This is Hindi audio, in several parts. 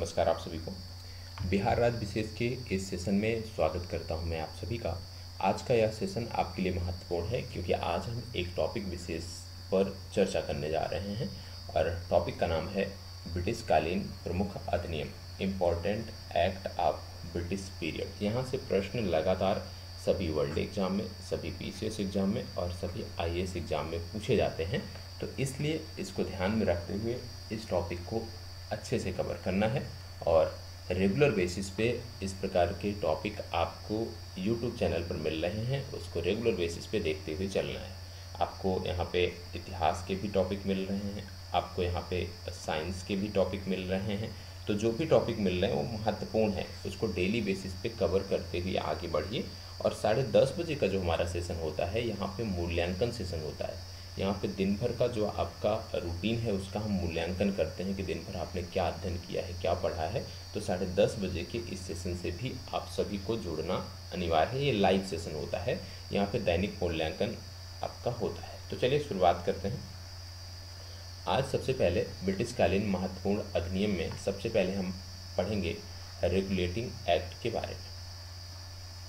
नमस्कार आप सभी को। बिहार राज्य विशेष के इस सेशन में स्वागत करता हूं मैं आप सभी का। आज का यह सेशन आपके लिए महत्वपूर्ण है क्योंकि आज हम एक टॉपिक विशेष पर चर्चा करने जा रहे हैं और टॉपिक का नाम है ब्रिटिशकालीन प्रमुख अधिनियम, important act of British period. यहाँ से प्रश्न लगातार सभी वर्ल्ड एग्जाम में, सभी पीसीएस एग्जाम में और सभी आईएएस एग्जाम में पूछे जाते हैं, तो इसलिए इसको ध्यान में रखते हुए इस टॉपिक को अच्छे से कवर करना है और रेगुलर बेसिस पे इस प्रकार के टॉपिक आपको यूट्यूब चैनल पर मिल रहे हैं, उसको रेगुलर बेसिस पे देखते हुए चलना है। आपको यहाँ पे इतिहास के भी टॉपिक मिल रहे हैं, आपको यहाँ पे साइंस के भी टॉपिक मिल रहे हैं, तो जो भी टॉपिक मिल रहे हैं वो महत्वपूर्ण है, उसको डेली बेसिस पे कवर करते हुए आगे बढ़िए। और 10:30 बजे का जो हमारा सेशन होता है, यहाँ पे मूल्यांकन सेशन होता है। यहाँ पे दिन भर का जो आपका रूटीन है उसका हम मूल्यांकन करते हैं कि दिन भर आपने क्या अध्ययन किया है, क्या पढ़ा है। तो 10:30 बजे के इस सेशन से भी आप सभी को जुड़ना अनिवार्य है। ये लाइव सेशन होता है, यहाँ पे दैनिक मूल्यांकन आपका होता है। तो चलिए शुरुआत करते हैं। आज सबसे पहले ब्रिटिशकालीन महत्वपूर्ण अधिनियम में सबसे पहले हम पढ़ेंगे रेगुलेटिंग एक्ट के बारे में।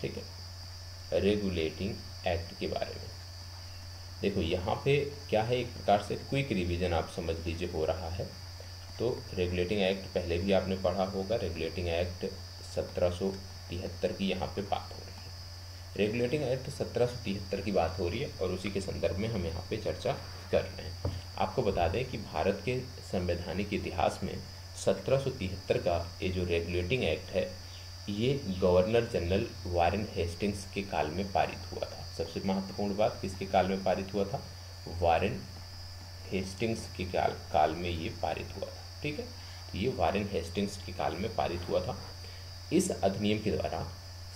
ठीक है, रेगुलेटिंग एक्ट के बारे में देखो यहाँ पे क्या है, एक प्रकार से क्विक रिवीजन आप समझ लीजिए हो रहा है। तो रेगुलेटिंग एक्ट पहले भी आपने पढ़ा होगा। रेगुलेटिंग एक्ट 1773 की यहाँ पे बात हो रही है। रेगुलेटिंग एक्ट 1773 की बात हो रही है और उसी के संदर्भ में हम यहाँ पे चर्चा कर रहे हैं। आपको बता दें कि भारत के संवैधानिक इतिहास में 1773 का ये जो रेगुलेटिंग एक्ट है, ये गवर्नर जनरल वारेन हेस्टिंग्स के काल में पारित हुआ था। सबसे महत्वपूर्ण बात, किसके काल में पारित हुआ था? वारेन हेस्टिंग्स के काल में ये पारित हुआ था। ठीक है, तो ये वारेन हेस्टिंग्स के काल में पारित हुआ था। इस अधिनियम के द्वारा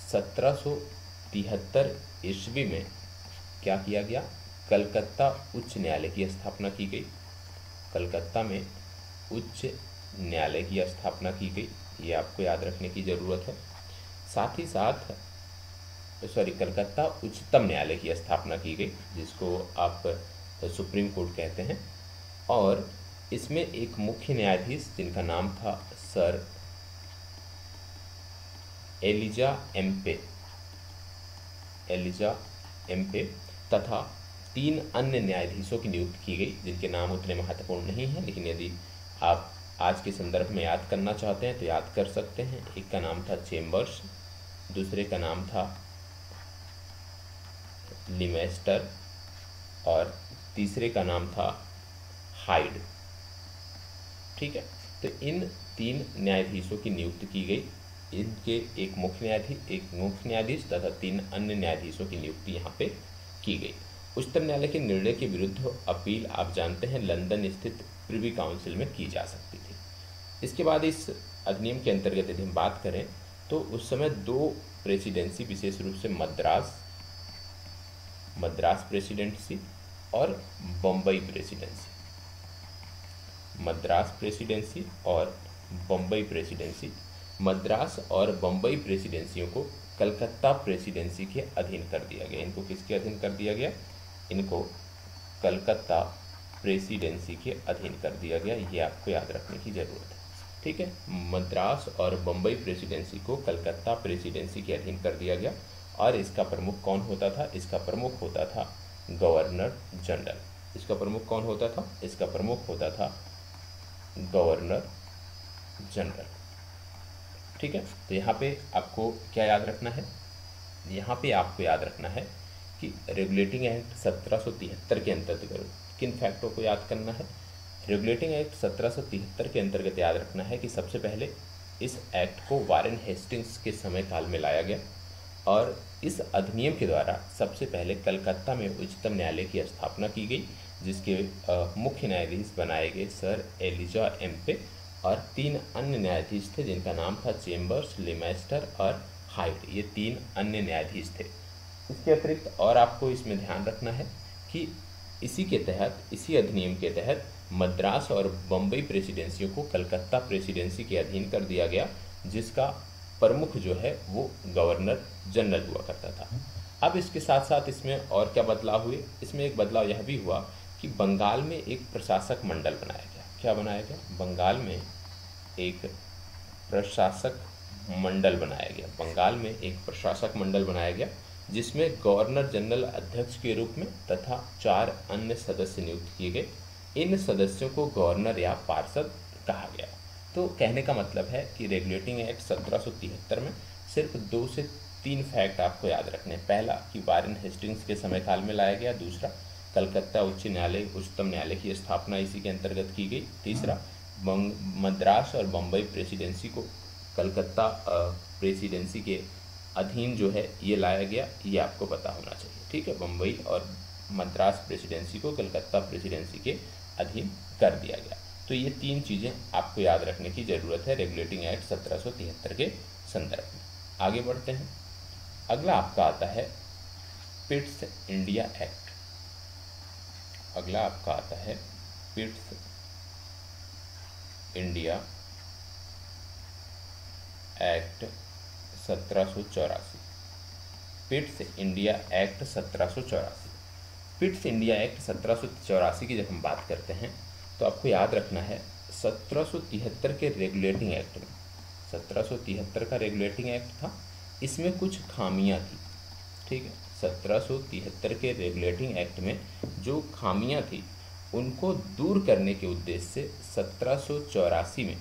1773 ईस्वी में क्या किया गया? कलकत्ता उच्च न्यायालय की स्थापना की गई। कलकत्ता में उच्च न्यायालय की स्थापना की गई, ये आपको याद रखने की ज़रूरत है। साथ ही साथ कलकत्ता उच्चतम न्यायालय की स्थापना की गई, जिसको आप सुप्रीम कोर्ट कहते हैं। और इसमें एक मुख्य न्यायाधीश जिनका नाम था सर एलिजा एम्पे तथा 3 अन्य न्यायाधीशों की नियुक्ति की गई, जिनके नाम उतने महत्वपूर्ण नहीं हैं, लेकिन यदि आप आज के संदर्भ में याद करना चाहते हैं तो याद कर सकते हैं। एक का नाम था चेम्बर्स, दूसरे का नाम था लिमेस्टर और तीसरे का नाम था हाइड। ठीक है, तो इन 3 न्यायाधीशों की नियुक्ति की गई। इनके एक मुख्य न्यायाधीश तथा 3 अन्य न्यायाधीशों की नियुक्ति यहाँ पे की गई। उच्चतम न्यायालय के निर्णय के विरुद्ध अपील आप जानते हैं लंदन स्थित प्रिवी काउंसिल में की जा सकती थी। इसके बाद इस अधिनियम के अंतर्गत यदि हम बात करें तो उस समय 2 प्रेसिडेंसी, विशेष रूप से मद्रास प्रेसिडेंसी और बम्बई प्रेसिडेंसी, मद्रास प्रेसिडेंसी और बम्बई प्रेसिडेंसी। मद्रास और बम्बई प्रेसिडेंसियों को कलकत्ता प्रेसिडेंसी के अधीन कर दिया गया। इनको किसके अधीन कर दिया गया? इनको कलकत्ता प्रेसिडेंसी के अधीन कर दिया गया। ये आपको याद रखने की ज़रूरत है। ठीक है, मद्रास और बम्बई प्रेसिडेंसी को कलकत्ता प्रेसिडेंसी के अधीन कर दिया गया। और इसका प्रमुख कौन होता था? इसका प्रमुख होता था गवर्नर जनरल। इसका प्रमुख कौन होता था? इसका प्रमुख होता था गवर्नर जनरल। ठीक है, तो यहाँ पे आपको क्या याद रखना है? यहाँ पे आपको याद रखना है कि रेगुलेटिंग एक्ट 1773 के अंतर्गत किन फैक्टों को याद करना है? रेगुलेटिंग एक्ट 1773 के अंतर्गत याद रखना है कि सबसे पहले इस एक्ट को वारेन हेस्टिंग्स के समय काल में लाया गया और इस अधिनियम के द्वारा सबसे पहले कलकत्ता में उच्चतम न्यायालय की स्थापना की गई, जिसके मुख्य न्यायाधीश बनाए गए सर एलिजा एम्पे और 3 अन्य न्यायाधीश थे, जिनका नाम था चेम्बर्स, लिमेस्टर और हाइड। ये 3 अन्य न्यायाधीश थे। इसके अतिरिक्त और आपको इसमें ध्यान रखना है कि इसी अधिनियम के तहत मद्रास और बम्बई प्रेसिडेंसियों को कलकत्ता प्रेसिडेंसी के अधीन कर दिया गया, जिसका प्रमुख जो है वो गवर्नर जनरल हुआ करता था। अब इसके साथ साथ इसमें और क्या बदलाव हुए? इसमें एक बदलाव यह भी हुआ कि बंगाल में एक प्रशासक मंडल बनाया गया। क्या बनाया गया? बंगाल में एक प्रशासक मंडल बनाया गया। बंगाल में एक प्रशासक मंडल बनाया गया जिसमें गवर्नर जनरल अध्यक्ष के रूप में तथा 4 अन्य सदस्य नियुक्त किए गए। इन सदस्यों को गवर्नर या पार्षद कहा गया। तो कहने का मतलब है कि रेगुलेटिंग एक्ट 1773 में सिर्फ 2 से 3 फैक्ट आपको याद रखने हैं। पहला कि वारेन हेस्टिंग्स के समय काल में लाया गया। दूसरा, कलकत्ता उच्च न्यायालय उच्चतम न्यायालय की स्थापना इसी के अंतर्गत की गई। तीसरा, मद्रास और बम्बई प्रेसिडेंसी को कलकत्ता प्रेसिडेंसी के अधीन जो है ये लाया गया, ये आपको पता होना चाहिए। ठीक है, बम्बई और मद्रास प्रेसिडेंसी को कलकत्ता प्रेसिडेंसी के अधीन कर दिया गया। तो ये 3 चीज़ें आपको याद रखने की ज़रूरत है रेगुलेटिंग एक्ट 1773 के संदर्भ में। आगे बढ़ते हैं। अगला आपका आता है पिट्स इंडिया एक्ट। अगला आपका आता है Pitt's India act 1784। Pitt's India act 1784। Pitt's India act 1784 की जब हम बात करते हैं तो आपको याद रखना है 1773 के रेगुलेटिंग एक्ट में, 1773 का रेगुलेटिंग एक्ट था, इसमें कुछ खामियां थी। ठीक है, 1773 के रेगुलेटिंग एक्ट में जो खामियां थी उनको दूर करने के उद्देश्य से 1784 में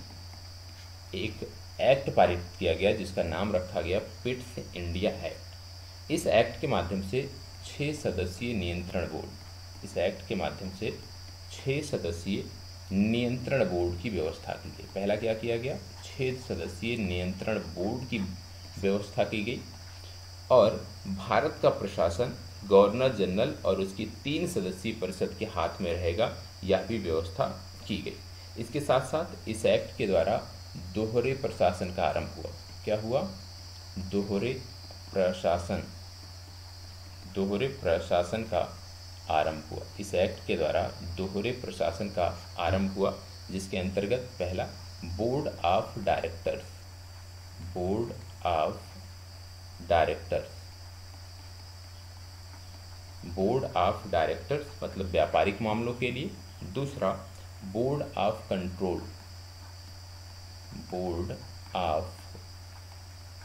एक एक्ट पारित किया गया जिसका नाम रखा गया पिट्स इंडिया एक्ट। इस एक्ट के माध्यम से 6 सदस्यीय नियंत्रण बोर्ड, इस एक्ट के माध्यम से 6 सदस्यीय नियंत्रण बोर्ड की व्यवस्था की गई। पहला क्या किया गया, 6 सदस्यीय नियंत्रण बोर्ड की व्यवस्था की गई और भारत का प्रशासन गवर्नर जनरल और उसकी 3 सदस्यीय परिषद के हाथ में रहेगा, यह भी व्यवस्था की गई। इसके साथ साथ इस एक्ट के द्वारा दोहरे प्रशासन का आरंभ हुआ। क्या हुआ, दोहरे प्रशासन का आरंभ हुआ। इस एक्ट के द्वारा दोहरे प्रशासन का आरंभ हुआ जिसके अंतर्गत पहला board of directors, board of directors, board of directors मतलब व्यापारिक मामलों के लिए। दूसरा, board of control, board of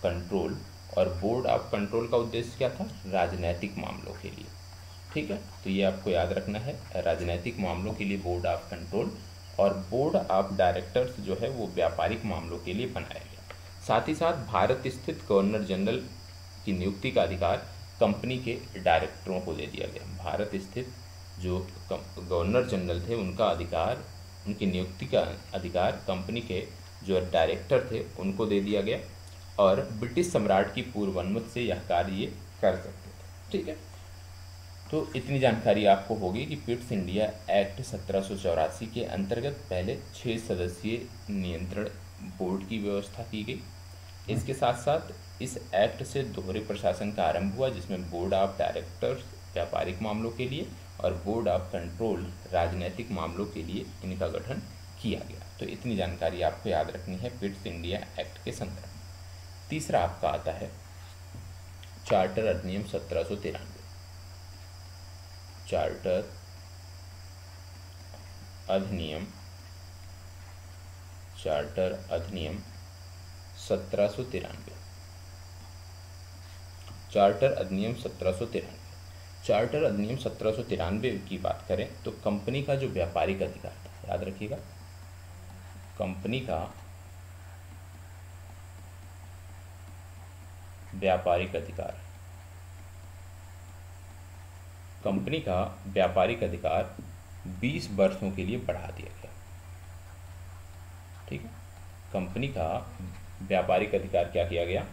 control, और बोर्ड ऑफ कंट्रोल का उद्देश्य क्या था, राजनैतिक मामलों के लिए। ठीक है, तो ये आपको याद रखना है, राजनैतिक मामलों के लिए बोर्ड ऑफ कंट्रोल, और बोर्ड ऑफ डायरेक्टर्स जो है वो व्यापारिक मामलों के लिए बनाया गया। साथ ही साथ भारत स्थित गवर्नर जनरल की नियुक्ति का अधिकार कंपनी के डायरेक्टरों को दे दिया गया। भारत स्थित जो गवर्नर जनरल थे उनका अधिकार, उनकी नियुक्ति का अधिकार कंपनी के जो डायरेक्टर थे उनको दे दिया गया और ब्रिटिश सम्राट की पूर्व अनुमति से यह कार्य ये कर सकते थे। ठीक है, तो इतनी जानकारी आपको होगी कि पिट्स इंडिया एक्ट 1784 के अंतर्गत पहले 6 सदस्यीय नियंत्रण बोर्ड की व्यवस्था की गई। इसके साथ साथ इस एक्ट से दोहरे प्रशासन का आरंभ हुआ जिसमें बोर्ड ऑफ डायरेक्टर्स व्यापारिक मामलों के लिए और बोर्ड ऑफ कंट्रोल राजनीतिक मामलों के लिए इनका गठन किया गया। तो इतनी जानकारी आपको याद रखनी है पिट्स इंडिया एक्ट के संदर्भ में। तीसरा आपका आता है चार्टर अधिनियम 1793। चार्टर अधिनियम 1793। चार्टर अधिनियम 1793। चार्टर अधिनियम 1793 की बात करें तो कंपनी का जो व्यापारिक अधिकार था, याद रखिएगा, कंपनी का व्यापारिक अधिकार, कंपनी का व्यापारिक अधिकार 20 वर्षों के लिए बढ़ा दिया गया। ठीक है, कंपनी का व्यापारिक अधिकार क्या किया गया,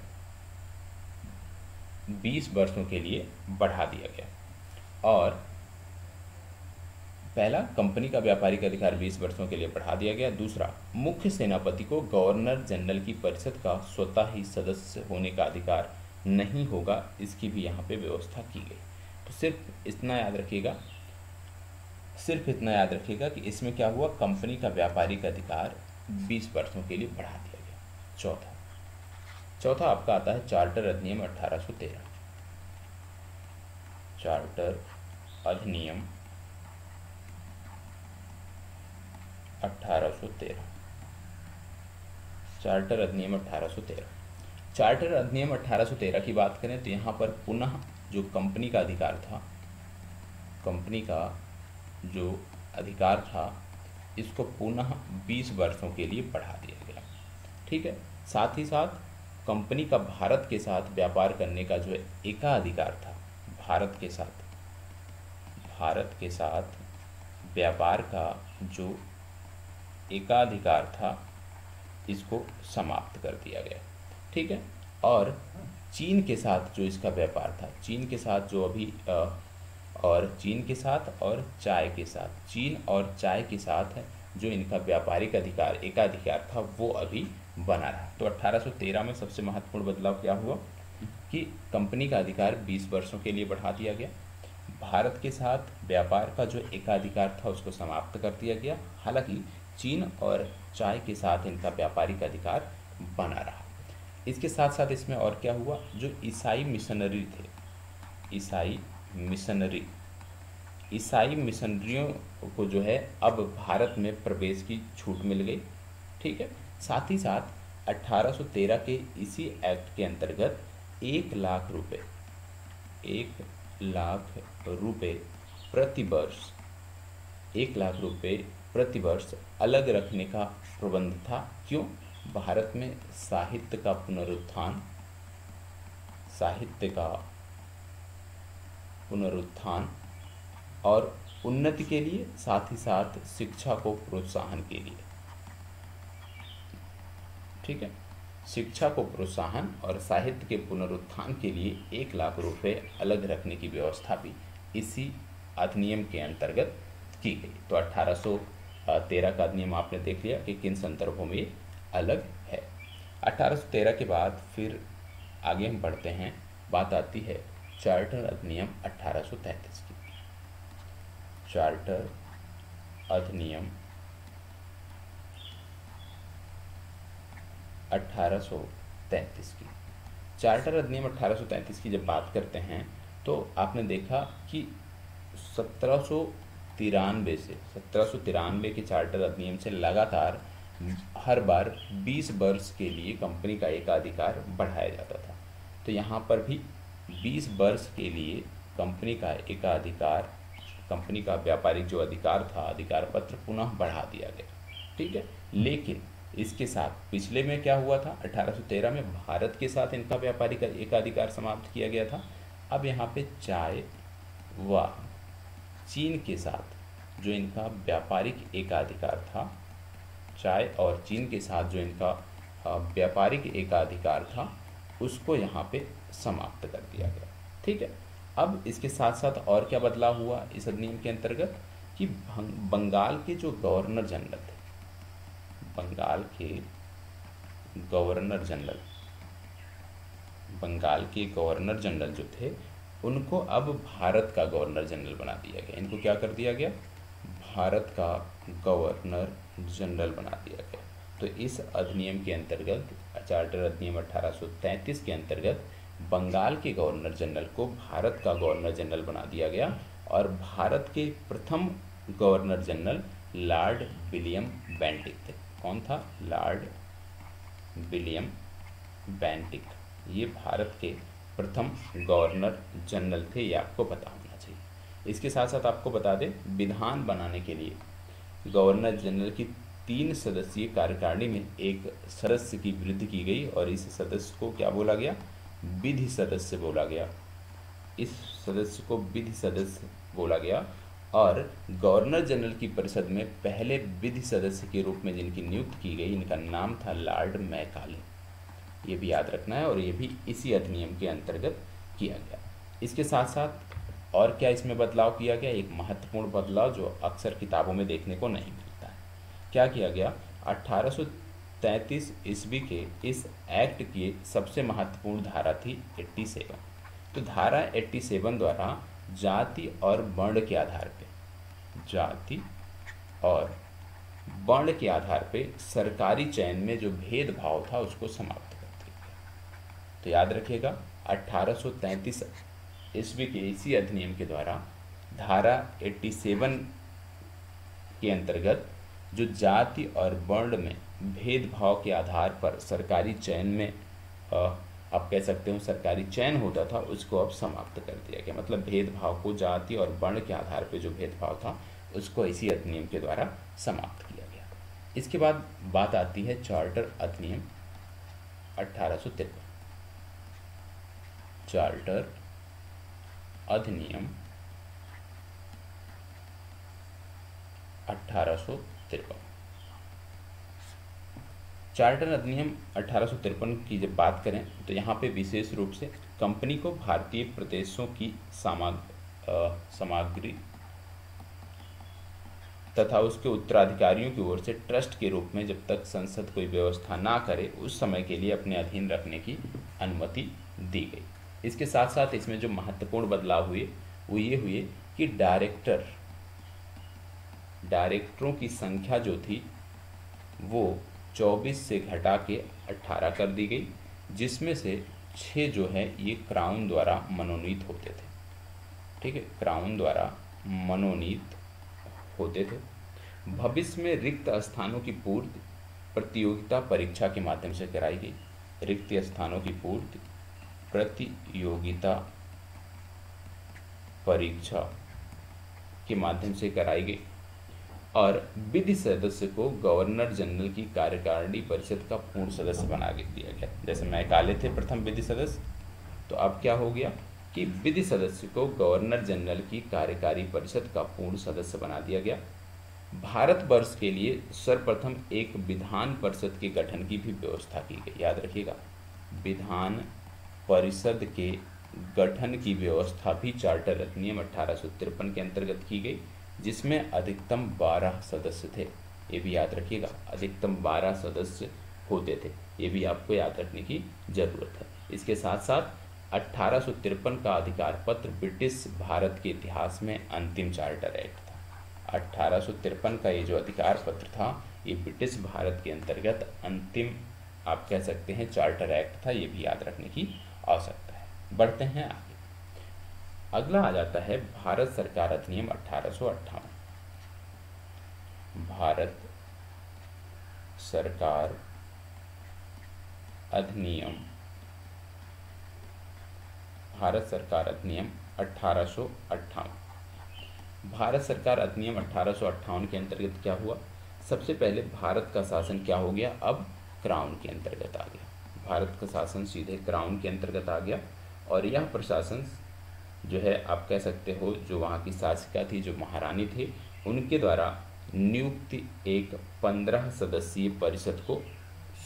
20 वर्षों के लिए बढ़ा दिया गया। और पहला, कंपनी का व्यापारिक अधिकार 20 वर्षों के लिए बढ़ा दिया गया। दूसरा, मुख्य सेनापति को गवर्नर जनरल की परिषद का स्वतः ही सदस्य होने का अधिकार नहीं होगा, इसकी भी यहाँ पे व्यवस्था की गई। तो सिर्फ इतना याद रखिएगा, सिर्फ इतना याद रखिएगा कि इसमें क्या हुआ, कंपनी का व्यापारिक अधिकार 20 वर्षों के लिए बढ़ा दिया गया। चौथा आपका आता है चार्टर अधिनियम 1813। चार्टर अधिनियम 1813। चार्टर अधिनियम 1813। चार्टर अधिनियम 1813 की बात करें तो यहाँ पर पुनः जो कंपनी का अधिकार था, कंपनी का जो अधिकार था इसको पुनः 20 वर्षों के लिए बढ़ा दिया गया। ठीक है। साथ ही साथ कंपनी का भारत के साथ व्यापार करने का जो एकाधिकार था, भारत के साथ व्यापार का जो एकाधिकार था इसको समाप्त कर दिया गया। ठीक है। और चीन के साथ जो इसका व्यापार था, चीन के साथ जो अभी और चीन के साथ और चाय के साथ, चीन और चाय के साथ जो इनका व्यापारिक अधिकार एकाधिकार था वो अभी बना रहा। तो 1813 में सबसे महत्वपूर्ण बदलाव क्या हुआ कि कंपनी का अधिकार 20 वर्षों के लिए बढ़ा दिया गया, भारत के साथ व्यापार का जो एकाधिकार था उसको समाप्त कर दिया गया। हालांकि चीन और चाय के साथ इनका व्यापारिक अधिकार बना रहा। इसके साथ साथ इसमें और क्या हुआ, जो ईसाई मिशनरी थे, ईसाई मिशनरियों को जो है अब भारत में प्रवेश की छूट मिल गई। ठीक है। साथ ही साथ 1813 के इसी एक्ट के अंतर्गत 1 लाख रुपए प्रति वर्ष अलग रखने का प्रबंध था। क्यों? भारत में साहित्य का पुनरुत्थान और उन्नति के लिए, साथ ही साथ शिक्षा को प्रोत्साहन के लिए। ठीक है। शिक्षा को प्रोत्साहन और साहित्य के पुनरुत्थान के लिए 1 लाख रुपए अलग रखने की व्यवस्था भी इसी अधिनियम के अंतर्गत की गई। तो 1813 का अधिनियम आपने देख लिया कि किन संदर्भों में ये अलग है। 1813 के बाद फिर आगे हम बढ़ते हैं, बात आती है चार्टर अधिनियम 1833 की। चार्टर अधिनियम 1833 की। चार्टर अधिनियम 1833 की जब बात करते हैं तो आपने देखा कि 1793 के चार्टर अधिनियम से लगातार हर बार 20 वर्ष के लिए कंपनी का एकाधिकार बढ़ाया जाता था। तो यहाँ पर भी 20 वर्ष के लिए कंपनी का एकाधिकार, कंपनी का व्यापारिक जो अधिकार था, अधिकार पत्र पुनः बढ़ा दिया गया। ठीक है। लेकिन इसके साथ पिछले में क्या हुआ था, 1813 में भारत के साथ इनका व्यापारिक एकाधिकार समाप्त किया गया था। अब यहाँ पे चाय व चीन के साथ जो इनका व्यापारिक एकाधिकार था, चाय और चीन के साथ जो इनका व्यापारिक एकाधिकार था उसको यहाँ पे समाप्त कर दिया गया। ठीक है। अब इसके साथ साथ और क्या बदलाव हुआ इस अधिनियम के अंतर्गत कि बंगाल के जो गवर्नर जनरल थे, बंगाल के गवर्नर जनरल जो थे उनको अब भारत का गवर्नर जनरल बना दिया गया। इनको क्या कर दिया गया, भारत का गवर्नर जनरल बना दिया गया। तो इस अधिनियम के अंतर्गत, चार्टर अधिनियम 1833 के अंतर्गत बंगाल के गवर्नर जनरल को भारत का गवर्नर जनरल बना दिया गया और भारत के प्रथम governor general Lord William Bentinck थे। कौन था? Lord William Bentinck. ये भारत के प्रथम गवर्नर जनरल थे, ये आपको पता होना चाहिए। इसके साथ साथ आपको बता दें, विधान बनाने के लिए गवर्नर जनरल की 3 सदस्यीय कार्यकारिणी में एक सदस्य की वृद्धि की गई और इस सदस्य को क्या बोला गया? विधि सदस्य बोला गया। इस सदस्य को विधि सदस्य बोला गया और गवर्नर जनरल की परिषद में पहले विधि सदस्य के रूप में जिनकी नियुक्ति की गई, इनका नाम था लॉर्ड मैकाले। ये भी याद रखना है और ये भी इसी अधिनियम के अंतर्गत किया गया। इसके साथ साथ और क्या इसमें बदलाव किया गया? एक महत्वपूर्ण बदलाव जो अक्सर किताबों में देखने को नहीं मिलता है। क्या किया गया? 1833 ईस्वी के इस एक्ट की सबसे महत्वपूर्ण धारा थी 87। तो धारा 87 द्वारा जाति और वर्ण के आधार पे सरकारी चयन में जो भेदभाव था उसको समाप्त कर दिया गया। तो याद रखिएगा, 1833 ईस्वी के इसी अधिनियम के द्वारा धारा 87 के अंतर्गत जो जाति और वर्ण में भेदभाव के आधार पर सरकारी चयन में आप कह सकते हो सरकारी चयन होता था, उसको अब समाप्त कर दिया गया। मतलब भेदभाव को जाति और वर्ण के आधार पर जो भेदभाव था उसको इसी अधिनियम के द्वारा समाप्त किया गया। इसके बाद बात आती है चार्टर अधिनियम 1853। चार्टर अधिनियम 1853। चार्टर अधिनियम 1853 की जब बात करें तो यहाँ पे विशेष रूप से कंपनी को भारतीय प्रदेशों की सामग्री तथा उसके उत्तराधिकारियों की ओर से ट्रस्ट के रूप में जब तक संसद कोई व्यवस्था ना करे उस समय के लिए अपने अधीन रखने की अनुमति दी गई। इसके साथ साथ इसमें जो महत्वपूर्ण बदलाव हुए वो ये हुए कि डायरेक्टरों की संख्या जो थी वो 24 से घटा के 18 कर दी गई, जिसमें से 6 जो है ये क्राउन द्वारा मनोनीत होते थे। ठीक है, क्राउन द्वारा मनोनीत होते थे। भविष्य में रिक्त स्थानों की पूर्ति प्रतियोगिता परीक्षा के माध्यम से कराई गई। रिक्त स्थानों की पूर्ति प्रतियोगिता परीक्षा के माध्यम से कराई गई और विधि सदस्य को गवर्नर जनरल की कार्यकारिणी परिषद का पूर्ण सदस्य बना दिया गया। जैसे मैकाले थे प्रथम विधि सदस्य, तो अब क्या हो गया कि विधि सदस्य को गवर्नर जनरल की कार्यकारी परिषद का पूर्ण सदस्य बना दिया गया। भारतवर्ष के लिए सर्वप्रथम एक विधान परिषद के गठन की भी व्यवस्था की गई। याद रखिएगा, विधान परिषद के गठन की व्यवस्था भी चार्टर अधिनियम 1853 के अंतर्गत की गई, जिसमें अधिकतम 12 सदस्य थे। ये भी याद रखिएगा, अधिकतम 12 सदस्य होते थे। ये भी आपको याद रखने की जरूरत है। इसके साथ साथ 1853 का अधिकार पत्र ब्रिटिश भारत के इतिहास में अंतिम चार्टर एक्ट था। 1853 का ये जो अधिकार पत्र था ये ब्रिटिश भारत के अंतर्गत अंतिम आप कह सकते हैं चार्टर एक्ट था। ये भी याद रखने की आवश्यकता है। बढ़ते हैं आगे। अगला आ जाता है भारत सरकार अधिनियम 1858। भारत सरकार अधिनियम 1858। भारत सरकार अधिनियम 1858 के अंतर्गत क्या हुआ? सबसे पहले भारत का शासन क्या हो गया? अब क्राउन के अंतर्गत आ गया। भारत का शासन सीधे क्राउन के अंतर्गत आ गया और यह प्रशासन जो है आप कह सकते हो जो वहाँ की शासिका थी, जो महारानी थी, उनके द्वारा नियुक्ति एक 15 सदस्यीय परिषद को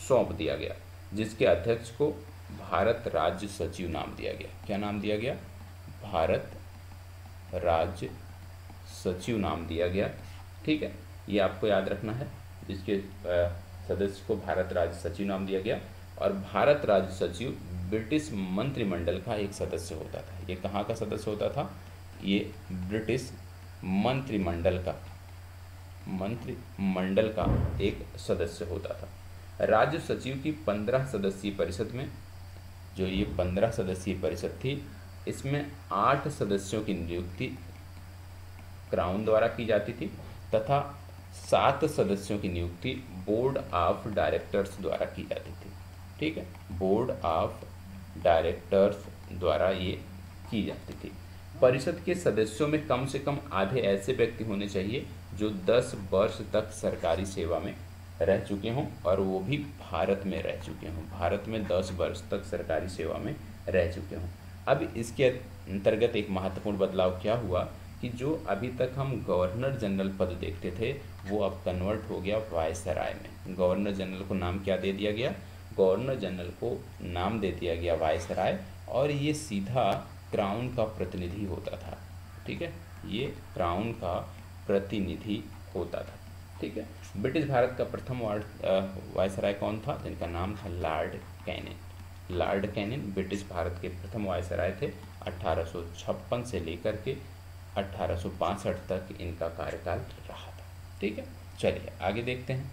सौंप दिया गया, जिसके अध्यक्ष को भारत राज्य सचिव नाम दिया गया। क्या नाम दिया गया? भारत राज्य सचिव नाम दिया गया। ठीक है, ये आपको याद रखना है। जिसके सदस्य को भारत राज्य सचिव नाम दिया गया और भारत राज्य सचिव ब्रिटिश मंत्रिमंडल का एक सदस्य होता था। ये कहाँ का सदस्य होता था? ये ब्रिटिश मंत्रिमंडल का एक सदस्य होता था। राज्य सचिव की 15 सदस्यीय परिषद में जो ये 15 सदस्यीय परिषद थी, इसमें 8 सदस्यों की नियुक्ति क्राउन द्वारा की जाती थी तथा 7 सदस्यों की नियुक्ति बोर्ड ऑफ डायरेक्टर्स द्वारा की जाती थी। ठीक है, बोर्ड ऑफ डायरेक्टर्स द्वारा ये की जाती थी। परिषद के सदस्यों में कम से कम आधे ऐसे व्यक्ति होने चाहिए जो 10 वर्ष तक सरकारी सेवा में रह चुके हों और वो भी भारत में रह चुके हों। भारत में 10 वर्ष तक सरकारी सेवा में रह चुके हों। अब इसके अंतर्गत एक महत्वपूर्ण बदलाव क्या हुआ कि जो अभी तक हम गवर्नर जनरल पद देखते थे वो अब कन्वर्ट हो गया वायसराय में। गवर्नर जनरल को नाम क्या दे दिया गया? गवर्नर जनरल को नाम दे दिया गया वायसराय और ये सीधा क्राउन का प्रतिनिधि होता था। ठीक है, ये क्राउन का प्रतिनिधि होता था। ठीक है, ब्रिटिश भारत का प्रथम वायसराय कौन था? जिनका नाम था Lord Canning. Lord Canning British Bharat के प्रथम वायसराय थे। 1856 से लेकर के 1862 तक इनका कार्यकाल रहा था। ठीक है, चलिए आगे देखते हैं।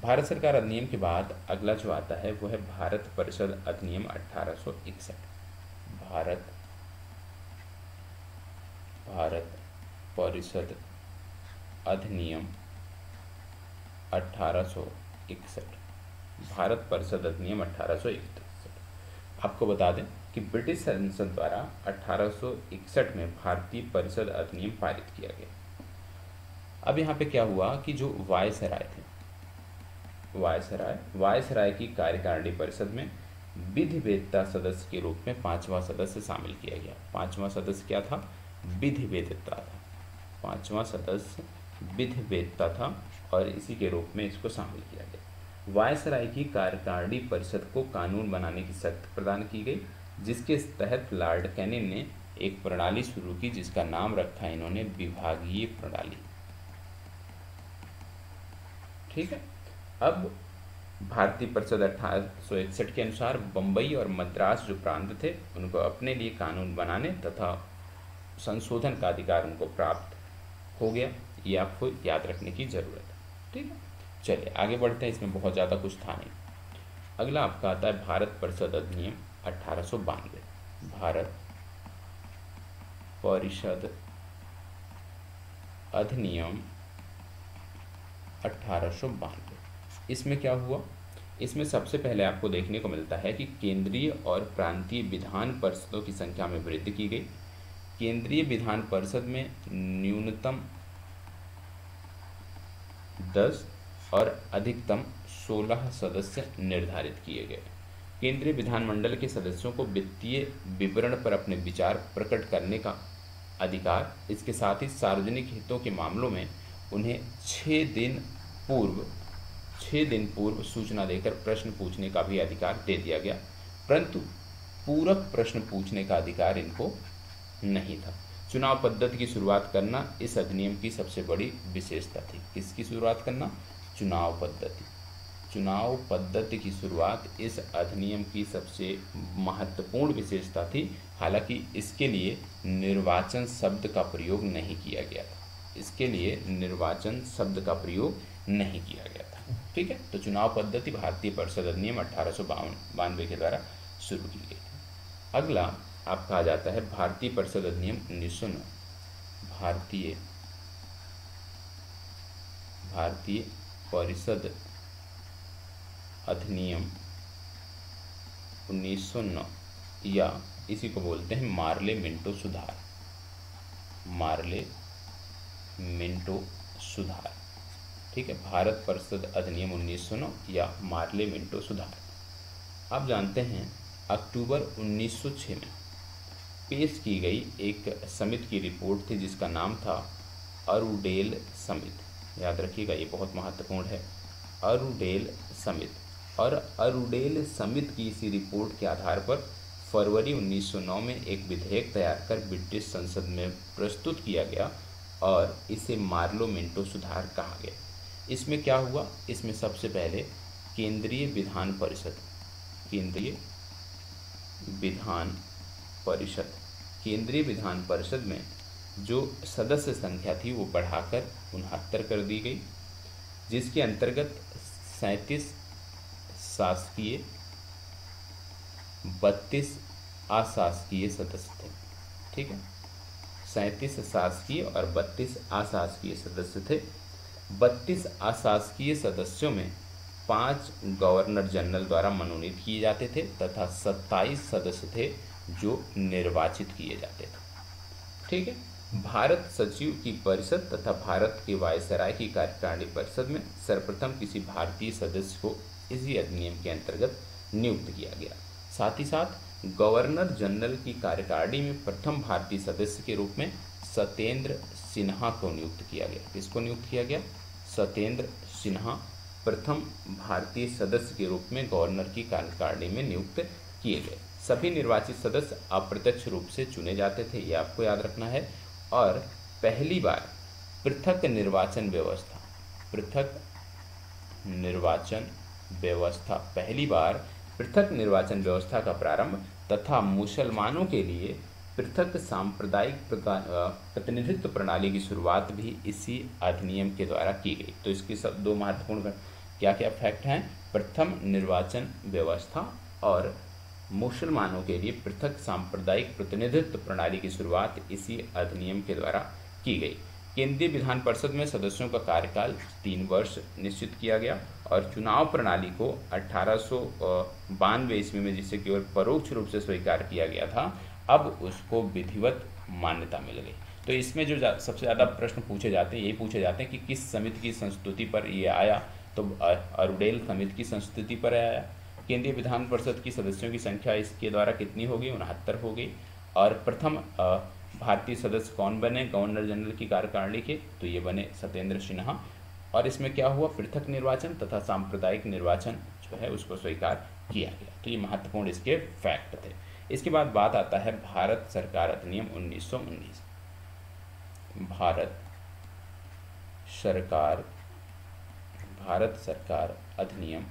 भारत सरकार अधिनियम के बाद अगला जो आता है वो है भारत परिषद अधिनियम 1861। भारत परिषद अधिनियम 1861। भारत परिषद अधिनियम 1861। आपको बता दें कि ब्रिटिश संसद द्वारा 1861 में भारतीय परिषद अधिनियम पारित किया गया। अब यहाँ पे क्या हुआ कि जो वायसराय थे, वायसराय की कार्यकारिणी परिषद में विधि वेदता सदस्य के रूप में 5वां सदस्य शामिल किया गया। 5वां सदस्य क्या था? विधि वेदता था। 5वां सदस्य विधि वेदता था और इसी के रूप में इसको शामिल किया गया। वायसराय की कार्यकारिणी परिषद को कानून बनाने की शक्ति प्रदान की गई, जिसके तहत लॉर्ड कैनिंग ने एक प्रणाली शुरू की जिसका नाम रखा इन्होंने विभागीय प्रणाली। ठीक है। अब भारतीय परिषद 1861 के अनुसार बम्बई और मद्रास जो प्रांत थे उनको अपने लिए कानून बनाने तथा संशोधन का अधिकार उनको प्राप्त हो गया। ये आपको याद रखने की जरूरत है। ठीक है, चलिए आगे बढ़ते हैं। इसमें बहुत ज़्यादा कुछ था नहीं। अगला आपका आता है भारत परिषद अधिनियम 1892। भारत परिषद अधिनियम 1892। इसमें क्या हुआ? इसमें सबसे पहले आपको देखने को मिलता है कि केंद्रीय और प्रांतीय विधान परिषदों की संख्या में वृद्धि की गई। केंद्रीय विधान परिषद में न्यूनतम 10 और अधिकतम 16 सदस्य निर्धारित किए गए। केंद्रीय विधानमंडल के सदस्यों को वित्तीय विवरण पर अपने विचार प्रकट करने का अधिकार, इसके साथ ही सार्वजनिक हितों के मामलों में उन्हें 6 दिन पूर्व सूचना देकर प्रश्न पूछने का भी अधिकार दे दिया गया, परंतु पूरक प्रश्न पूछने का अधिकार इनको नहीं था। चुनाव पद्धति की शुरुआत करना इस अधिनियम की सबसे बड़ी विशेषता थी। किसकी शुरुआत करना? चुनाव पद्धति। चुनाव पद्धति की शुरुआत इस अधिनियम की सबसे महत्वपूर्ण विशेषता थी। हालांकि इसके लिए निर्वाचन शब्द का प्रयोग नहीं किया गया था। इसके लिए निर्वाचन शब्द का प्रयोग नहीं किया गया था। ठीक है, तो चुनाव पद्धति भारतीय परिषद अधिनियम 1892 के द्वारा शुरू की गई थी। अगला आपका आ जाता है भारतीय परिषद अधिनियम 1909। भारतीय परिषद अधिनियम 1909 या इसी को बोलते हैं मार्ले मिंटो सुधार। मार्ले मिंटो सुधार। ठीक है, भारत परिषद अधिनियम 1909 या मार्ले मिंटो सुधार। आप जानते हैं अक्टूबर 1906 में पेश की गई एक समिति की रिपोर्ट थी जिसका नाम था अरुडेल समिति। याद रखिएगा, ये बहुत महत्वपूर्ण है, अरुडेल समिति। और अरुडेल समिति की इसी रिपोर्ट के आधार पर फरवरी 1909 में एक विधेयक तैयार कर ब्रिटिश संसद में प्रस्तुत किया गया और इसे मार्लो मिंटो सुधार कहा गया। इसमें क्या हुआ? इसमें सबसे पहले केंद्रीय विधान परिषद में जो सदस्य संख्या थी वो बढ़ाकर 69 कर दी गई, जिसके अंतर्गत 37 शासकीय 32 अशासकीय सदस्य थे। ठीक है, 37 शासकीय और 32 अशासकीय सदस्य थे। 32 अशासकीय सदस्यों में 5 गवर्नर जनरल द्वारा मनोनीत किए जाते थे तथा 27 सदस्य थे जो निर्वाचित किए जाते थे। ठीक है, भारत सचिव की परिषद तथा भारत के वायसराय की कार्यकारिणी परिषद में सर्वप्रथम किसी भारतीय सदस्य को इसी अधिनियम के अंतर्गत नियुक्त किया गया। साथ ही साथ गवर्नर जनरल की कार्यकारिणी में प्रथम भारतीय सदस्य के रूप में सत्येंद्र सिन्हा को नियुक्त किया गया। किसको नियुक्त किया गया? सत्येंद्र सिन्हा प्रथम भारतीय सदस्य के रूप में गवर्नर की कार्यकारिणी में नियुक्त किए गए। सभी निर्वाचित सदस्य अप्रत्यक्ष रूप से चुने जाते थे, ये आपको याद रखना है। और पहली बार पृथक निर्वाचन व्यवस्था का प्रारंभ तथा मुसलमानों के लिए पृथक सांप्रदायिक प्रतिनिधित्व प्रणाली की शुरुआत भी इसी अधिनियम के द्वारा की गई। तो इसकी सब 2 महत्वपूर्ण क्या क्या फैक्ट हैं? प्रथम निर्वाचन व्यवस्था और मुसलमानों के लिए पृथक सांप्रदायिक प्रतिनिधित्व प्रणाली की शुरुआत इसी अधिनियम के द्वारा की गई। केंद्रीय विधान परिषद में सदस्यों का कार्यकाल 3 वर्ष निश्चित किया गया और चुनाव प्रणाली को 1892 ईस्वी में जिसे केवल परोक्ष रूप से स्वीकार किया गया था, अब उसको विधिवत मान्यता मिल गई। तो इसमें जो सबसे ज़्यादा प्रश्न पूछे जाते हैं, यही पूछे जाते हैं कि किस समिति की संस्तुति पर ये आया, तो अरुडेल समिति की संस्तुति पर आया। केंद्रीय विधान परिषद की सदस्यों की संख्या इसके द्वारा कितनी हो गई, 69 हो गई। और प्रथम भारतीय सदस्य कौन बने गवर्नर जनरल की कार्यकारिणी के, तो ये बने सत्येंद्र सिन्हा। और इसमें क्या हुआ, पृथक निर्वाचन तथा सांप्रदायिक निर्वाचन जो है उसको स्वीकार किया गया। तो ये महत्वपूर्ण इसके फैक्ट थे। इसके बाद बात आता है भारत सरकार अधिनियम 1919। भारत सरकार अधिनियम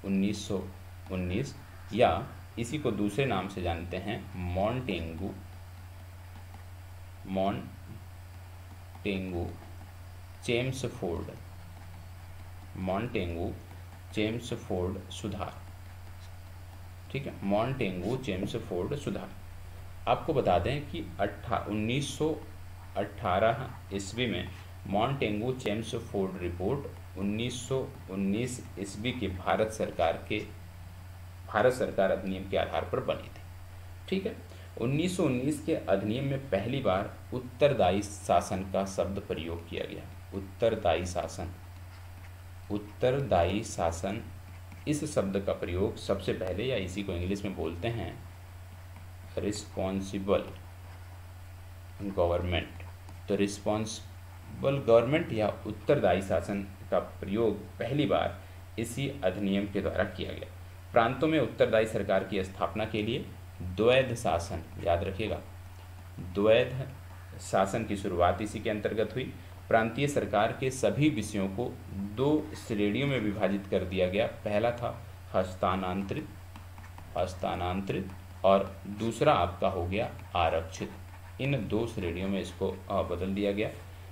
1919, या इसी को दूसरे नाम से जानते हैं मॉन्टेगू चेम्सफोर्ड सुधार। ठीक है, मॉन्टेगू चेम्सफोर्ड सुधार। आपको बता दें कि 1918 ईस्वी में मॉन्टेगू चेम्सफोर्ड रिपोर्ट 1919 ईस्वी के भारत सरकार अधिनियम के आधार पर बनी थी। ठीक है, 1919 के अधिनियम में पहली बार उत्तरदायी शासन का शब्द प्रयोग किया गया। उत्तरदायी शासन, इस शब्द का प्रयोग सबसे पहले, या इसी को इंग्लिश में बोलते हैं रिस्पॉन्सिबल गवर्नमेंट। तो रिस्पॉन्सिबल गवर्नमेंट या उत्तरदायी शासन का प्रयोग पहली बार इसी अधिनियम के द्वारा किया गया। प्रांतों में उत्तरदायी सरकार की स्थापना के लिए द्वैध शासन, याद रखिएगा, द्वैध शासन की शुरुआत इसी के अंतर्गत हुई। प्रांतीय सरकार के सभी विषयों को 2 श्रेणियों में विभाजित कर दिया गया। पहला था हस्तांतरित और दूसरा आपका हो गया आरक्षित। इन 2 श्रेणियों में इसको बदल दिया गया।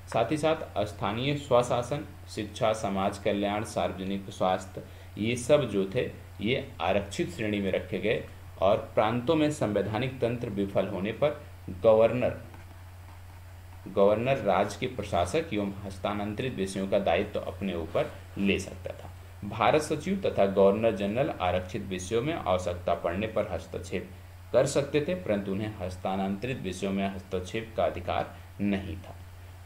साथ ही साथ स्थानीय स्वशासन, शिक्षा, समाज कल्याण, सार्वजनिक स्वास्थ्य, ये सब जो थे ये आरक्षित श्रेणी में रखे गए। और प्रांतों में संवैधानिक तंत्र विफल होने पर गवर्नर राज्य के प्रशासक एवं हस्तांतरित विषयों का दायित्व अपने ऊपर ले सकता था। भारत सचिव तथा गवर्नर जनरल आरक्षित विषयों में आवश्यकता पड़ने पर हस्तक्षेप कर सकते थे, परंतु उन्हें हस्तांतरित विषयों में हस्तक्षेप का अधिकार नहीं था।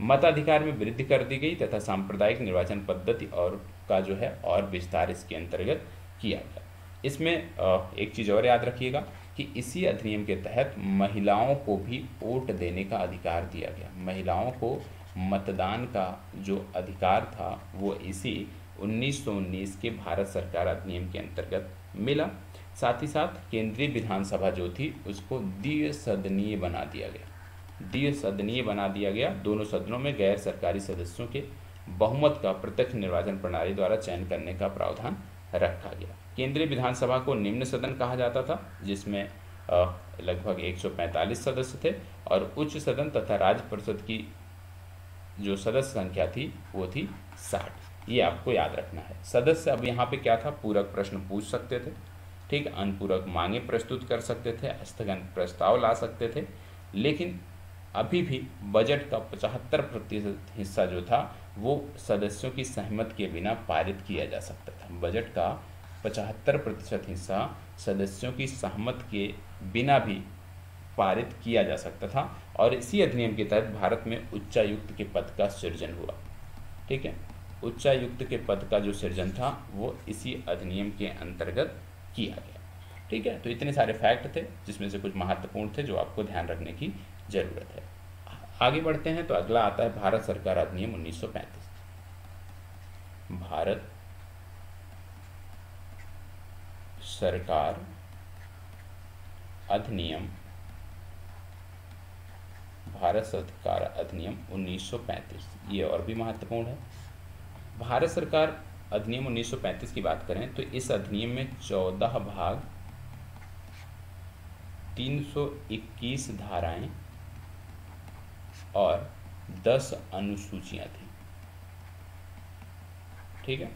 मताधिकार में वृद्धि कर दी गई तथा सांप्रदायिक निर्वाचन पद्धति का जो है और विस्तार इसके अंतर्गत किया गया। इसमें एक चीज़ और याद रखिएगा कि इसी अधिनियम के तहत महिलाओं को भी वोट देने का अधिकार दिया गया। महिलाओं को मतदान का जो अधिकार था वो इसी 1919 के भारत सरकार अधिनियम के अंतर्गत मिला। साथ ही साथ केंद्रीय विधानसभा जो थी उसको द्विसदनीय बना दिया गया। दोनों सदनों में गैर सरकारी सदस्यों के बहुमत का प्रत्यक्ष निर्वाचन प्रणाली द्वारा चयन करने का प्रावधान रखा गया। केंद्रीय विधानसभा को निम्न सदन कहा जाता था, जिसमें लगभग 145 सदस्य थे, और उच्च सदन तथा राज्य परिषद की जो सदस्य संख्या थी वो थी 60। ये आपको याद रखना है। सदस्य अब यहाँ पे क्या था, पूरक प्रश्न पूछ सकते थे, ठीक, अनुपूरक मांगे प्रस्तुत कर सकते थे, स्थगन प्रस्ताव ला सकते थे। लेकिन अभी भी बजट का 75% हिस्सा जो था वो सदस्यों की सहमति के बिना पारित किया जा सकता था। बजट का 75% हिस्सा सदस्यों की सहमति के बिना भी पारित किया जा सकता था। और इसी अधिनियम के तहत भारत में उच्चायुक्त के पद का सृजन हुआ। ठीक है, उच्चायुक्त के पद का जो सृजन था वो इसी अधिनियम के अंतर्गत किया गया। ठीक है, तो इतने सारे फैक्ट थे जिसमें से कुछ महत्वपूर्ण थे जो आपको ध्यान रखने की जरूरत है। आगे बढ़ते हैं तो अगला आता है भारत सरकार अधिनियम 1935। भारत सरकार अधिनियम 1935, ये और भी महत्वपूर्ण है। भारत सरकार अधिनियम 1935 की बात करें तो इस अधिनियम में 14 भाग, 321 धाराएं और 10 अनुसूचियां थी। ठीक है,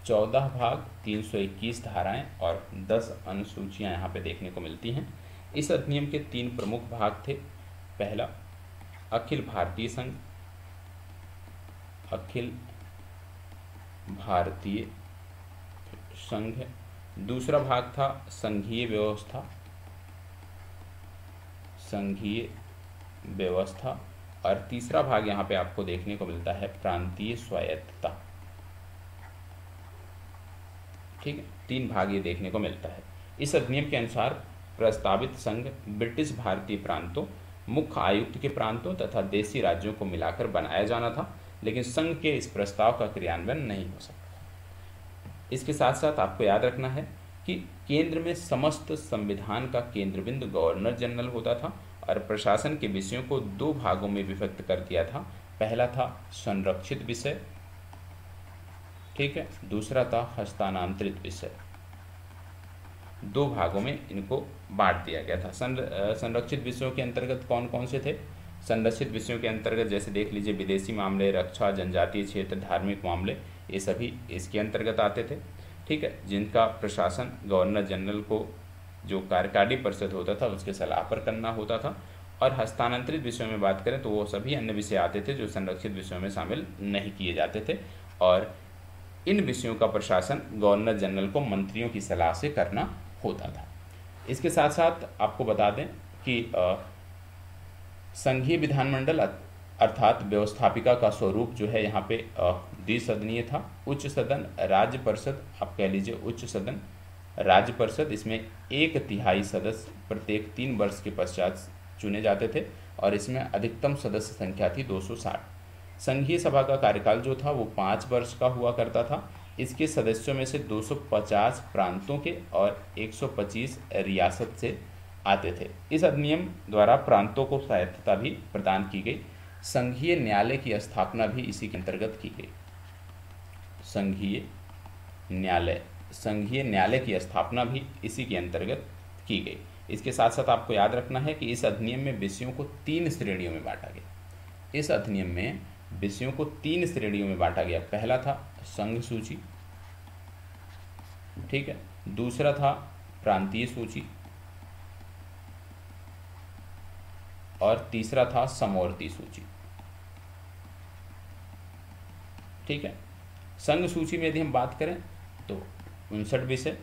14 भाग, 321 धाराएं और 10 अनुसूचियां यहाँ पे देखने को मिलती हैं। इस अधिनियम के 3 प्रमुख भाग थे। पहला, अखिल भारतीय संघ, अखिल भारतीय संघ। दूसरा भाग था संघीय व्यवस्था, संघीय व्यवस्था। और तीसरा भाग यहाँ पे आपको देखने को मिलता है प्रांतीय स्वायत्तता। ठीक है, 3 भाग ये देखने को मिलता है। इस अधिनियम के अनुसार प्रस्तावित संघ ब्रिटिश भारतीय प्रांतों, मुख्य आयुक्त के प्रांतों तथा देशी राज्यों को मिलाकर बनाया जाना था, लेकिन संघ के इस प्रस्ताव का क्रियान्वयन नहीं हो सकता। इसके साथ साथ आपको याद रखना है कि केंद्र में समस्त संविधान का केंद्र बिंदु गवर्नर जनरल होता था और प्रशासन के विषयों को 2 भागों में विभक्त कर दिया था। पहला था संरक्षित विषय, ठीक है, दूसरा था हस्तांतरित विषय। 2 भागों में इनको बांट दिया गया था। संरक्षित विषयों के अंतर्गत कौन कौन से थे? संरक्षित विषयों के अंतर्गत जैसे देख लीजिए विदेशी मामले, रक्षा, जनजातीय क्षेत्र, धार्मिक मामले, ये सभी इसके अंतर्गत आते थे। ठीक है, जिनका प्रशासन गवर्नर जनरल को जो कार्यकारी परिषद होता था उसके सलाह पर करना होता था। और हस्तांतरित विषयों में बात करें तो वो सभी अन्य विषय आते थे जो संरक्षित विषयों में शामिल नहीं किए जाते थे, और इन विषयों का प्रशासन गवर्नर जनरल को मंत्रियों की सलाह से करना होता था। इसके साथ साथ आपको बता दें कि संघीय विधानमंडल अर्थात व्यवस्थापिका का स्वरूप जो है यहाँ पे द्विसदनीय था। उच्च सदन, राज्य परिषद, आप कह लीजिए उच्च सदन, राज्य परिषद, इसमें 1/3 सदस्य प्रत्येक 3 वर्ष के पश्चात चुने जाते थे और इसमें अधिकतम सदस्य संख्या थी 260। संघीय सभा का कार्यकाल जो था वो 5 वर्ष का हुआ करता था। इसके सदस्यों में से 250 प्रांतों के और 125 रियासत से आते थे। इस अधिनियम द्वारा प्रांतों को स्वायत्तता भी प्रदान की गई। संघीय न्यायालय की स्थापना भी इसी के अंतर्गत की गई। संघीय न्यायालय की स्थापना भी इसी के अंतर्गत की गई। इसके साथ साथ आपको याद रखना है कि इस अधिनियम में विषयों को 3 श्रेणियों में बांटा गया। इस अधिनियम में विषयों को 3 श्रेणियों में बांटा गया। पहला था संघ सूची, ठीक है, दूसरा था प्रांतीय सूची और तीसरा था समवर्ती सूची। ठीक है, संघ सूची में यदि हम बात करें तो 59 विषय,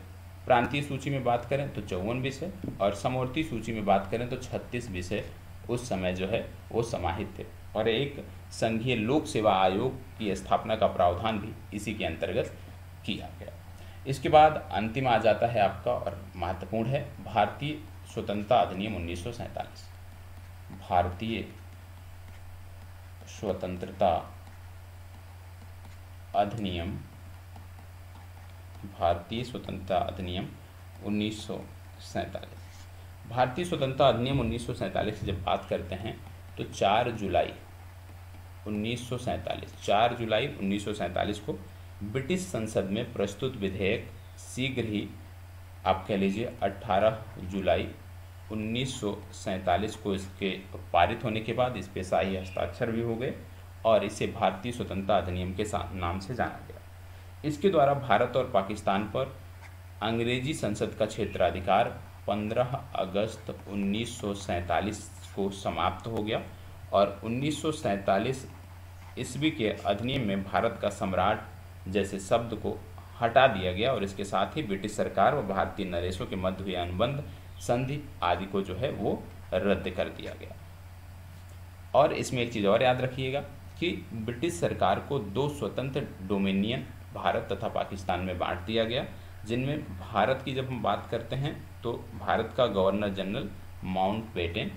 प्रांतीय सूची में बात करें तो 54 विषय और समवर्ती सूची में बात करें तो 36 विषय उस समय जो है वो समाहित थे। और एक संघीय लोक सेवा आयोग की स्थापना का प्रावधान भी इसी के अंतर्गत किया गया। इसके बाद अंतिम आ जाता है आपका और महत्वपूर्ण है भारतीय स्वतंत्रता अधिनियम 1947। भारतीय स्वतंत्रता अधिनियम, भारतीय स्वतंत्रता अधिनियम 1947। भारतीय स्वतंत्रता अधिनियम 1947 से जब बात करते हैं तो 4 जुलाई 1947 को ब्रिटिश संसद में प्रस्तुत विधेयक शीघ्र ही आप कह लीजिए 18 जुलाई 1947 को इसके पारित होने के बाद इस पे शाही हस्ताक्षर भी हो गए और इसे भारतीय स्वतंत्रता अधिनियम के नाम से जाना गया। इसके द्वारा भारत और पाकिस्तान पर अंग्रेजी संसद का क्षेत्राधिकार 15 अगस्त 1947 को समाप्त हो गया और 1947 ईस्वी के अधिनियम में भारत का सम्राट जैसे शब्द को हटा दिया गया और इसके साथ ही ब्रिटिश सरकार व भारतीय नरेशों के मध्य हुए अनुबंध, संधि आदि को जो है वो रद्द कर दिया गया। और इसमें एक चीज़ और याद रखिएगा कि ब्रिटिश सरकार को 2 स्वतंत्र डोमिनियन भारत तथा पाकिस्तान में बांट दिया गया, जिनमें भारत की जब हम बात करते हैं तो भारत का governor general Mountbatten,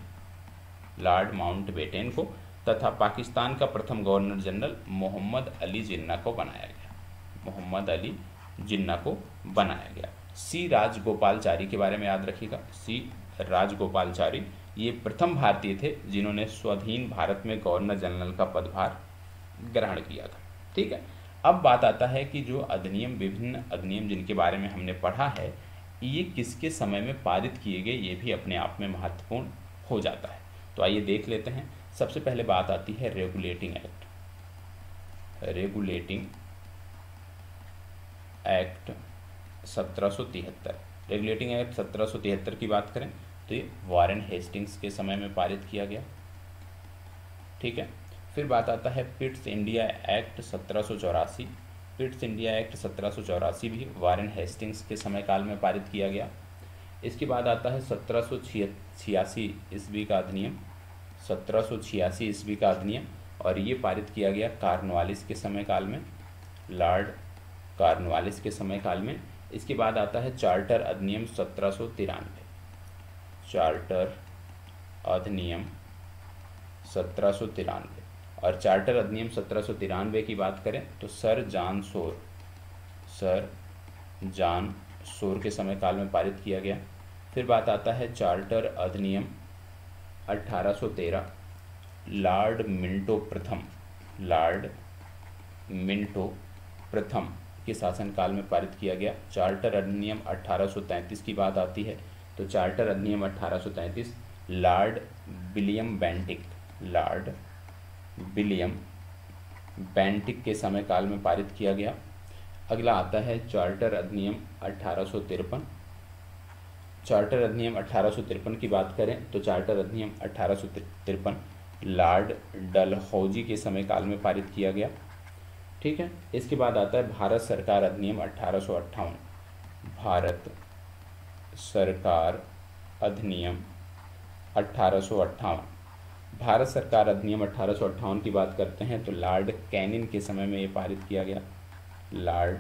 Lord Mountbatten को तथा पाकिस्तान का प्रथम गवर्नर जनरल मोहम्मद अली जिन्ना को बनाया गया। मोहम्मद अली जिन्ना को बनाया गया। सी राजगोपालचारी के बारे में याद रखिएगा। सी राजगोपालचारी ये प्रथम भारतीय थे जिन्होंने स्वाधीन भारत में गवर्नर जनरल का पदभार ग्रहण किया था। ठीक है, अब बात आता है कि जो अधिनियम, विभिन्न अधिनियम जिनके बारे में हमने पढ़ा है, ये किसके समय में पारित किए गए, ये भी अपने आप में महत्वपूर्ण हो जाता है। तो आइए देख लेते हैं। सबसे पहले बात आती है regulating act. Regulating act 1773। Regulating act 1773 की बात करें तो ये वारेन हेस्टिंग्स के समय में पारित किया गया। ठीक है, फिर बात आता है Pitt's India act 1784। Pitt's India act 1784 भी वारेन हेस्टिंग्स के समय काल में पारित किया गया। इसके बाद आता है 1786 ईस्वी का अधिनियम, 1786 ईस्वी का अधिनियम, और ये पारित किया गया कॉर्नवालिस के समय काल में, लॉर्ड कॉर्नवालिस के समय काल में। इसके बाद आता है चार्टर अधिनियम 1793, चार्टर अधिनियम 1793। और चार्टर अधिनियम 1793 की बात करें तो सर जॉन शोर के समय काल में पारित किया गया। फिर बात आता है चार्टर अधिनियम 1813, लॉर्ड मिंटो प्रथम के शासनकाल में पारित किया गया। चार्टर अधिनियम 1833 की बात आती है तो चार्टर अधिनियम 1833 लॉर्ड विलियम बेंटिक के समय काल में पारित किया गया। अगला आता है चार्टर अधिनियम 1853। चार्टर अधिनियम 1853 की बात करें तो चार्टर अधिनियम 1853 लॉर्ड डलहौजी के समय काल में पारित किया गया। ठीक है, इसके बाद आता है भारत सरकार अधिनियम 1858। भारत सरकार अधिनियम 1858। भारत सरकार अधिनियम 1858 की बात करते हैं तो लॉर्ड कैनिन के समय में ये पारित किया गया, लॉर्ड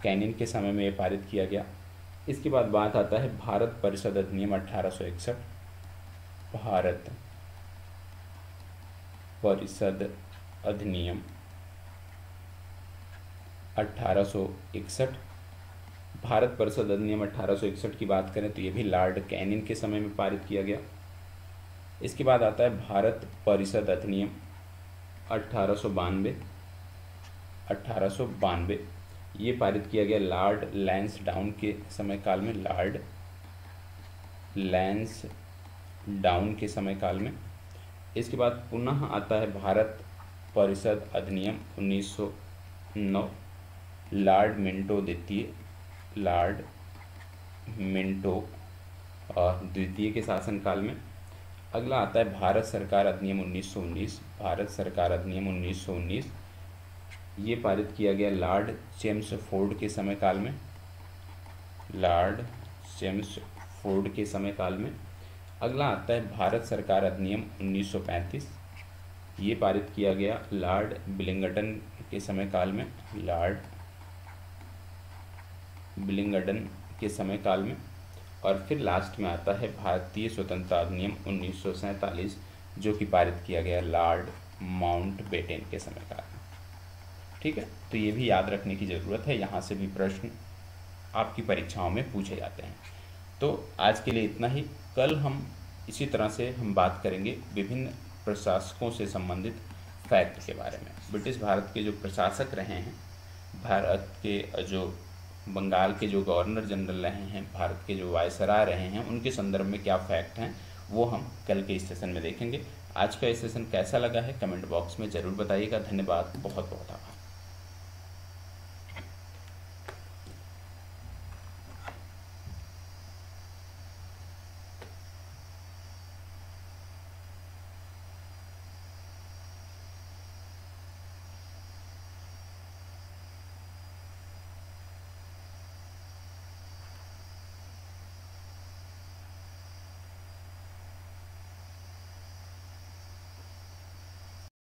कैनिन के समय में ये पारित किया गया। इसके बाद बात आता है भारत परिषद अधिनियम 1861। भारत परिषद अधिनियम 1861। भारत परिषद अधिनियम 1861 की बात करें तो ये भी लॉर्ड कैनिन के समय में पारित किया गया। इसके बाद आता है भारत परिषद अधिनियम 1892। ये पारित किया गया लॉर्ड लैंसडाउन के समय काल में, लॉर्ड लैंसडाउन के समय काल में। इसके बाद पुनः आता है भारत परिषद अधिनियम 1909, लॉर्ड मिंटो द्वितीय के शासनकाल में। अगला आता है भारत सरकार अधिनियम 1919। भारत सरकार अधिनियम 1919 ये पारित किया गया लॉर्ड चेम्सफोर्ड के समय काल में, लॉर्ड चेम्सफोर्ड के समय काल में। अगला आता है भारत सरकार अधिनियम 1935। ये पारित किया गया लॉर्ड विलिंगडन के समय काल में, लॉर्ड विलिंगडन के समय काल में। और फिर लास्ट में आता है भारतीय स्वतंत्रता अधिनियम 1947 जो कि पारित किया गया लॉर्ड माउंटबेटन के समय काल में। ठीक है, तो ये भी याद रखने की ज़रूरत है, यहाँ से भी प्रश्न आपकी परीक्षाओं में पूछे जाते हैं। तो आज के लिए इतना ही। कल हम इसी तरह से हम बात करेंगे विभिन्न प्रशासकों से संबंधित फैक्ट के बारे में। ब्रिटिश भारत के जो प्रशासक रहे हैं, भारत के जो बंगाल के जो गवर्नर जनरल रहे हैं, भारत के जो वायसराय रहे हैं, उनके संदर्भ में क्या फैक्ट हैं वो हम कल के इस सेशन में देखेंगे। आज का इस सेशन कैसा लगा है कमेंट बॉक्स में ज़रूर बताइएगा। धन्यवाद, बहुत बहुत आभार।